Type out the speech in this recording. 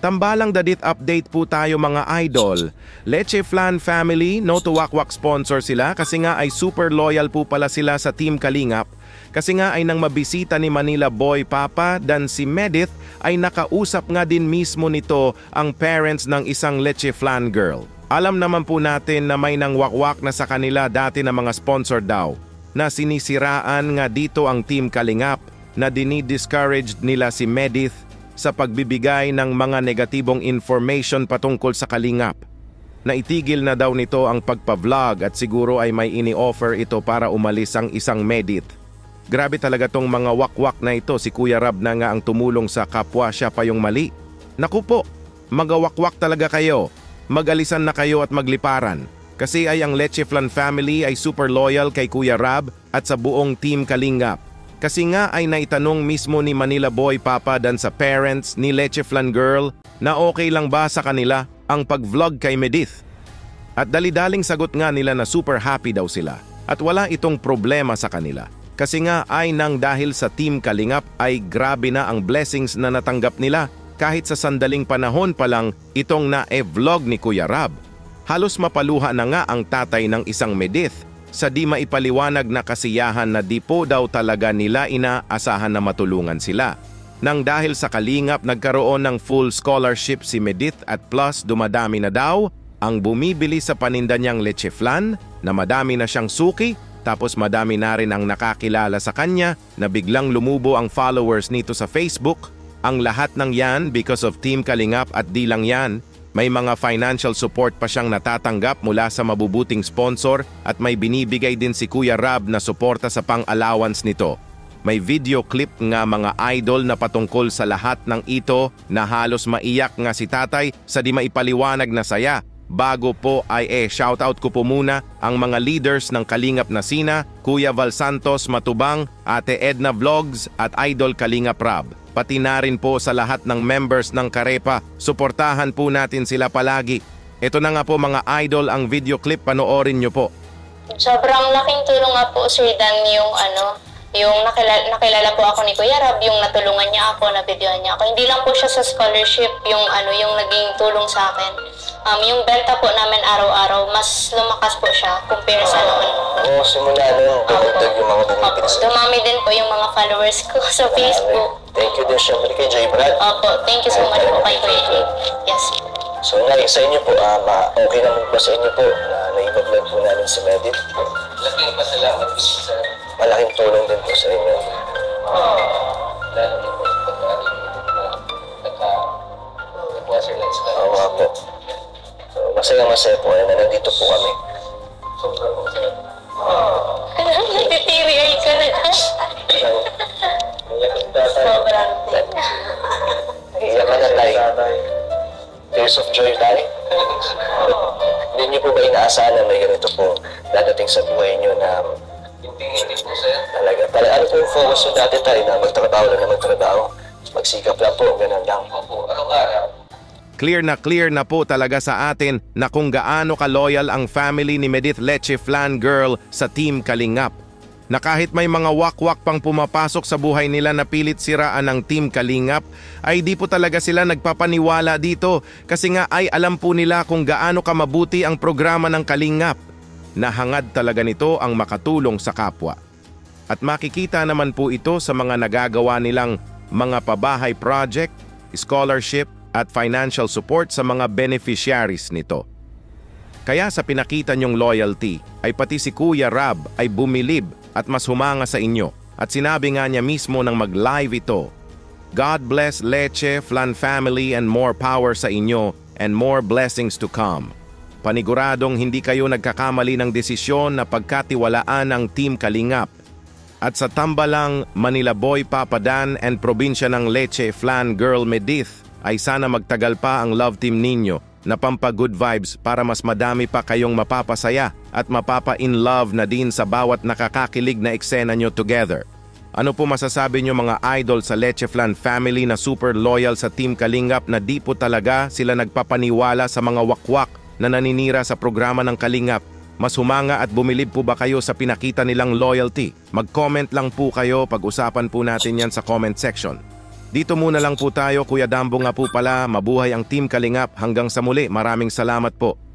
Tambalang dadit update po tayo mga idol. Leche Flan Family, no to Wakwak sponsor sila kasi nga ay super loyal po pala sila sa Team Kalingap. Kasi nga ay nang mabisita ni Manila Boy Papa dan si Medith ay nakausap nga din mismo nito ang parents ng isang Leche Flan girl. Alam naman po natin na may nang wakwak na sa kanila dati na mga sponsor daw na sinisiraan nga dito ang Team Kalingap na dinidiscouraged nila si Medith sa pagbibigay ng mga negatibong information patungkol sa Kalingap. Naitigil na daw nito ang pagpa-vlog at siguro ay may ini-offer ito para umalis ang isang Medith. Grabe talaga tong mga wakwak na ito, si Kuya Rab na nga ang tumulong sa kapwa, siya pa yung mali. Naku po, magawakwak talaga kayo, magalisan na kayo at magliparan. Kasi ay ang Leche Flan family ay super loyal kay Kuya Rab at sa buong Team Kalingap. Kasi nga ay naitanong mismo ni Manila Boy Papa dan sa parents ni Leche Flan Girl na okay lang ba sa kanila ang pag-vlog kay Medith. At dali-daling sagot nga nila na super happy daw sila at wala itong problema sa kanila. Kasi nga ay nang dahil sa Team Kalingap ay grabe na ang blessings na natanggap nila kahit sa sandaling panahon pa lang itong na-vlog ni Kuya Rab. Halos mapaluha na nga ang tatay ng isang Medith sa di maipaliwanag na kasiyahan na di po daw talaga nila inaasahan na matulungan sila. Nang dahil sa Kalingap nagkaroon ng full scholarship si Medith at plus dumadami na daw ang bumibili sa paninda niyang Leche Flan na madami na siyang suki tapos madami na rin ang nakakilala sa kanya na biglang lumubo ang followers nito sa Facebook. Ang lahat ng yan because of Team Kalingap at di lang yan. May mga financial support pa siyang natatanggap mula sa mabubuting sponsor at may binibigay din si Kuya Rab na suporta sa pang-allowance nito. May video clip nga mga idol na patungkol sa lahat ng ito na halos maiyak nga si tatay sa di maipaliwanag na saya. Bago po ay shoutout ko po muna ang mga leaders ng Kalingap na sina Kuya Val Santos Matubang, Ate Edna Vlogs at Idol Kalingap Rab. Pati na rin po sa lahat ng members ng Karepa, suportahan po natin sila palagi. Ito na nga po mga idol ang video clip, panoorin nyo po. Sobrang laking tulong nga po Sir Dan yung nakilala po ako ni Kuya Rab, yung natulungan niya ako, nabidyohan niya ako. Hindi lang po siya sa scholarship yung naging tulong sa akin. Yung benta po namin araw-araw, mas lumakas po siya compare sa noon. Oo, simula nun, dumagdag yung mga bumibili. Dumami din po yung mga followers ko sa Facebook. Thank you din syempre kay Jay Brad. Opo, thank you so much po kay Kuya Jay. Yes. So ngayon sa inyo po, okay naman po sa inyo po na naiba-vlog po namin si Medith. Laking pasalamat po sa Malaking tulong din po sa inyo. lalo din po pag-ating nagka-washerlights ka. Oo nga po. So masaya-masaya po na nandito po kami. Sobrang po sila. Nagtitiri-ay ka na. Sobrang Iyak ka na tayo. Tears of joy tayo. Hindi niyo po ba inaasahan na may ganito po dadating sa buhay niyo na Hindi po sir. talaga? Ano po yung focus nyo dati tayo na magtrabaho lang na magtrabaho? Magsikap lang po, ganun lang. Opo, araw-araw. Clear na po talaga sa atin na kung gaano ka-loyal ang family ni Medith Leche Flan Girl sa Team Kalingap. Na kahit may mga wakwak pang pumapasok sa buhay nila na pilit siraan ng Team Kalingap, ay di po talaga sila nagpapaniwala dito kasi nga ay alam po nila kung gaano kamabuti ang programa ng Kalingap. Nahangad talaga nito ang makatulong sa kapwa. At makikita naman po ito sa mga nagagawa nilang mga pabahay project, scholarship at financial support sa mga beneficiaries nito. Kaya sa pinakita niyong loyalty ay pati si Kuya Rab ay bumilib at mas humanga sa inyo at sinabi nga niya mismo nang mag-live ito, God bless Leche Flan family and more power sa inyo and more blessings to come. Paniguradong hindi kayo nagkakamali ng desisyon na pagkatiwalaan ng Team Kalingap. At sa tambalang Manila Boy Papa Dan and probinsya ng Leche Flan Girl Medith ay sana magtagal pa ang love team ninyo na pampa-good vibes para mas madami pa kayong mapapasaya at mapapa-in love na din sa bawat nakakakilig na eksena nyo together. Ano po masasabi nyo mga idol sa Leche Flan family na super loyal sa Team Kalingap na di po talaga sila nagpapaniwala sa mga wakwak na naninira sa programa ng Kalingap? Mas humanga at bumilib po ba kayo sa pinakita nilang loyalty? Mag-comment lang po kayo, pag-usapan po natin yan sa comment section. Dito muna lang po tayo, Kuya Dambo nga po pala. Mabuhay ang Team Kalingap. Hanggang sa muli, maraming salamat po.